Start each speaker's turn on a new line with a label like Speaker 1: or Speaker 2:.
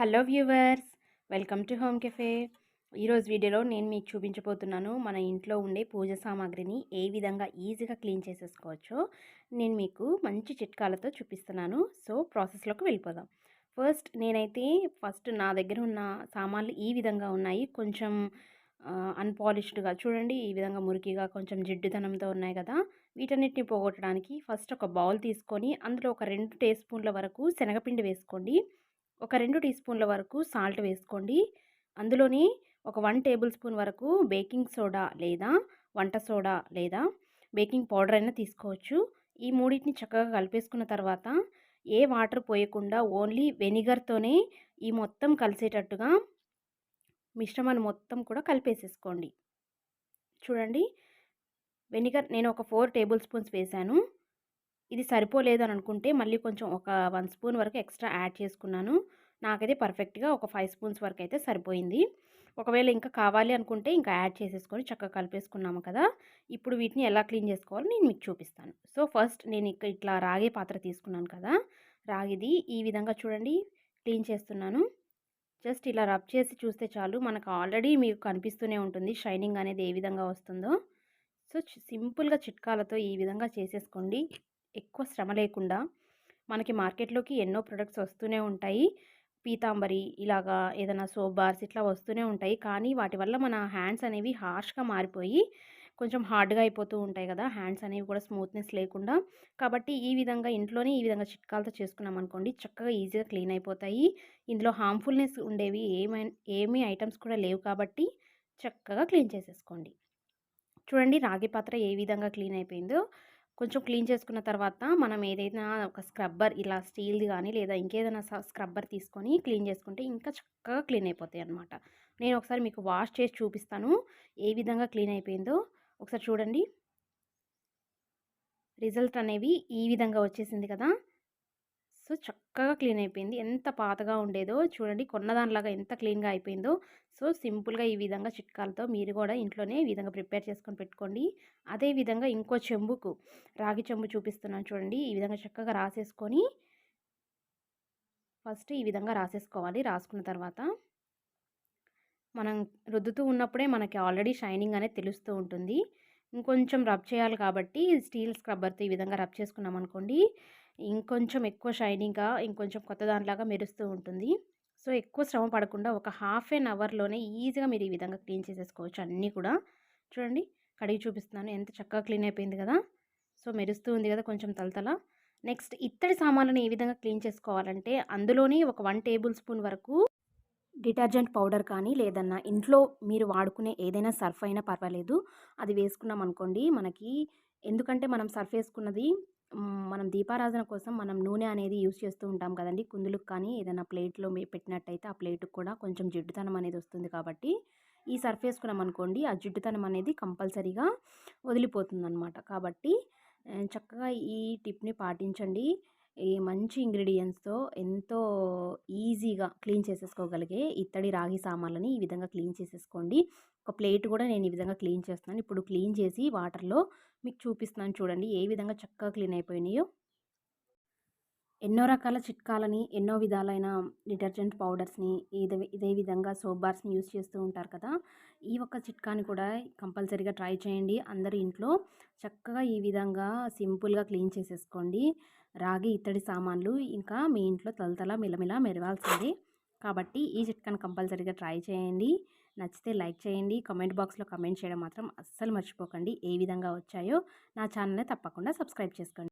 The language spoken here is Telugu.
Speaker 1: Hello viewers, welcome to home cafe. ఈరోజు వీడియోలో నేను మీకు చూపించబోతున్నాను మన ఇంట్లో ఉండే పూజ సామాగ్రిని ఏ విధంగా ఈజీగా క్లీన్ చేసేసుకోవచ్చో నేను మీకు మంచి చిట్కాలతో చూపిస్తున్నాను. సో ప్రాసెస్లోకి వెళ్ళిపోదాం. నేనైతే నా దగ్గర ఉన్న సామాన్లు ఈ విధంగా ఉన్నాయి. కొంచెం అన్పాలిష్డ్గా చూడండి, ఈ విధంగా మురికిగా కొంచెం జిడ్డుతనంతో ఉన్నాయి కదా. వీటన్నిటిని పోగొట్టడానికి ఫస్ట్ ఒక బౌల్ తీసుకొని అందులో ఒక 2 టీ స్పూన్ల వరకు శనగపిండి వేసుకోండి. ఒక 2 టీ స్పూన్ల వరకు సాల్ట్ వేసుకోండి. అందులోని ఒక 1 టేబుల్ స్పూన్ వరకు బేకింగ్ సోడా లేదా వంట సోడా లేదా బేకింగ్ పౌడర్ అయినా తీసుకోవచ్చు. ఈ మూడింటిని చక్కగా కలిపేసుకున్న తర్వాత ఏ వాటర్ పోయకుండా ఓన్లీ వెనిగర్తోనే ఈ మొత్తం కలిసేటట్టుగా మిశ్రమాన్ని మొత్తం కూడా కలిపేసేసుకోండి. చూడండి, వెనిగర్ నేను ఒక 4 టేబుల్ స్పూన్స్ వేశాను. ఇది సరిపోలేదు అని అనుకుంటే మళ్ళీ కొంచెం ఒక 1 స్పూన్ వరకు ఎక్స్ట్రా యాడ్ చేసుకున్నాను. నాకైతే పర్ఫెక్ట్గా ఒక 5 స్పూన్స్ వరకు అయితే సరిపోయింది. ఒకవేళ ఇంకా కావాలి అనుకుంటే ఇంకా యాడ్ చేసేసుకొని చక్కగా కలిపేసుకున్నాము కదా. ఇప్పుడు వీటిని ఎలా క్లీన్ చేసుకోవాలో నేను మీకు చూపిస్తాను. సో ఫస్ట్ నేను ఇట్లా రాగి పాత్ర తీసుకున్నాను కదా, రాగిది ఈ విధంగా చూడండి క్లీన్ చేస్తున్నాను. జస్ట్ ఇలా రబ్ చేసి చూస్తే చాలు, మనకు ఆల్రెడీ మీకు కనిపిస్తూనే ఉంటుంది షైనింగ్ అనేది ఏ విధంగా వస్తుందో. సో సింపుల్గా చిట్కాలతో ఈ విధంగా చేసేసుకోండి, ఎక్కువ శ్రమ లేకుండా. మనకి మార్కెట్లోకి ఎన్నో ప్రొడక్ట్స్ వస్తూనే ఉంటాయి, పీతాంబరి ఇలాగా ఏదైనా సోప్ బార్స్ ఇట్లా వస్తూనే ఉంటాయి. కానీ వాటి వల్ల మన హ్యాండ్స్ అనేవి హార్ష్గా మారిపోయి కొంచెం హార్డ్గా అయిపోతూ ఉంటాయి కదా, హ్యాండ్స్ అనేవి కూడా స్మూత్నెస్ లేకుండా. కాబట్టి ఈ విధంగా ఇంట్లోనే ఈ విధంగా చిట్కాలతో చేసుకున్నాం అనుకోండి, చక్కగా ఈజీగా క్లీన్ అయిపోతాయి. ఇందులో హార్మ్ఫుల్నెస్ ఉండేవి ఏమీ ఐటమ్స్ కూడా లేవు కాబట్టి చక్కగా క్లీన్ చేసేసుకోండి. చూడండి రాగి పాత్ర ఏ విధంగా క్లీన్ అయిపోయిందో. కొంచెం క్లీన్ చేసుకున్న తర్వాత మనం ఏదైనా ఒక స్క్రబ్బర్ ఇలా స్టీల్ది కానీ లేదా ఇంకేదైనా స్క్రబ్బర్ తీసుకొని క్లీన్ చేసుకుంటే ఇంకా చక్కగా క్లీన్ అయిపోతాయి అన్నమాట. నేను ఒకసారి మీకు వాష్ చేసి చూపిస్తాను ఏ విధంగా క్లీన్ అయిపోయిందో. ఒకసారి చూడండి, రిజల్ట్ అనేవి ఈ విధంగా వచ్చేసింది కదా. సో చక్కగా క్లీన్ అయిపోయింది. ఎంత పాతగా ఉండేదో చూడండి, కొన్నదానిలాగా ఎంత క్లీన్గా అయిపోయిందో. సో సింపుల్గా ఈ విధంగా చిట్కాలతో మీరు కూడా ఇంట్లోనే ఈ విధంగా ప్రిపేర్ చేసుకొని పెట్టుకోండి. అదేవిధంగా ఇంకో చెంబుకు రాగి చెంబు చూపిస్తున్నాను చూడండి, ఈ విధంగా చక్కగా రాసేసుకొని ఫస్ట్ ఈ విధంగా రాసేసుకోవాలి. రాసుకున్న తర్వాత మనం రుద్దుతూ ఉన్నప్పుడే మనకి ఆల్రెడీ షైనింగ్ అనేది తెలుస్తూ ఉంటుంది. ఇంకొంచెం రబ్ చేయాలి కాబట్టి స్టీల్ స్క్రబ్బర్తో ఈ విధంగా రబ్ చేసుకున్నాం అనుకోండి, ఇంకొంచెం ఎక్కువ షైనింగ్గా ఇంకొంచెం కొత్త దానిలాగా మెరుస్తూ ఉంటుంది. సో ఎక్కువ శ్రమ పడకుండా ఒక హాఫ్ ఎన్ అవర్లోనే ఈజీగా మీరు ఈ విధంగా క్లీన్ చేసేసుకోవచ్చు అన్నీ కూడా. చూడండి, కడిగి చూపిస్తున్నాను ఎంత చక్కగా క్లీన్ అయిపోయింది కదా. సో మెరుస్తూ ఉంది కదా కొంచెం తలతల. నెక్స్ట్ ఇత్తడి సామాన్లను ఏ విధంగా క్లీన్ చేసుకోవాలంటే అందులోని ఒక 1 టేబుల్ స్పూన్ వరకు డిటర్జెంట్ పౌడర్ కానీ లేదన్నా ఇంట్లో మీరు వాడుకునే ఏదైనా సర్ఫ్ అయినా పర్వాలేదు, అది వేసుకున్నాం అనుకోండి మనకి. ఎందుకంటే మనం సర్ఫ్ వేసుకున్నది మనం దీపారాధన కోసం మనం నూనె అనేది యూస్ చేస్తూ ఉంటాం కదండి. కుందులకు కానీ ఏదైనా ప్లేట్లో పెట్టినట్టయితే ఆ ప్లేట్కి కూడా కొంచెం జిడ్డుతనం అనేది వస్తుంది. కాబట్టి ఈ సర్ఫ్ వేసుకున్నాం అనుకోండి ఆ జిడ్డుతనం అనేది కంపల్సరీగా వదిలిపోతుందన్నమాట. కాబట్టి చక్కగా ఈ టిప్ని పాటించండి. ఈ మంచి ఇంగ్రీడియంట్స్తో ఎంతో ఈజీగా క్లీన్ చేసేసుకోగలిగే ఇత్తడి రాగి సామాన్లని ఈ విధంగా క్లీన్ చేసేసుకోండి. ఒక ప్లేట్ కూడా నేను ఈ విధంగా క్లీన్ చేస్తున్నాను. ఇప్పుడు క్లీన్ చేసి వాటర్లో మీకు చూపిస్తున్నాను చూడండి ఏ విధంగా చక్కగా క్లీన్ అయిపోయినాయో. ఎన్నో రకాల చిట్కాలని ఎన్నో విధాలైన డిటర్జెంట్ పౌడర్స్ని ఇదే విధంగా సోప్ బార్స్ని యూస్ చేస్తూ ఉంటారు కదా. ఈ ఒక్క చిట్కాని కూడా కంపల్సరీగా ట్రై చేయండి. అందరూ ఇంట్లో చక్కగా ఈ విధంగా సింపుల్గా క్లీన్ చేసేసుకోండి. రాగి ఇత్తడి సామాన్లు ఇంకా మీ ఇంట్లో తలతల మిలమిల మెరవాల్సిందే. కాబట్టి ఈ చిట్కాని కంపల్సరీగా ట్రై చేయండి. నచ్చితే లైక్ చేయండి, కామెంట్ బాక్స్లో కామెంట్ చేయడం మాత్రం అస్సలు మర్చిపోకండి. ఏ విధంగా వచ్చాయో నా ఛానల్ని తప్పకుండా సబ్స్క్రైబ్ చేసుకోండి.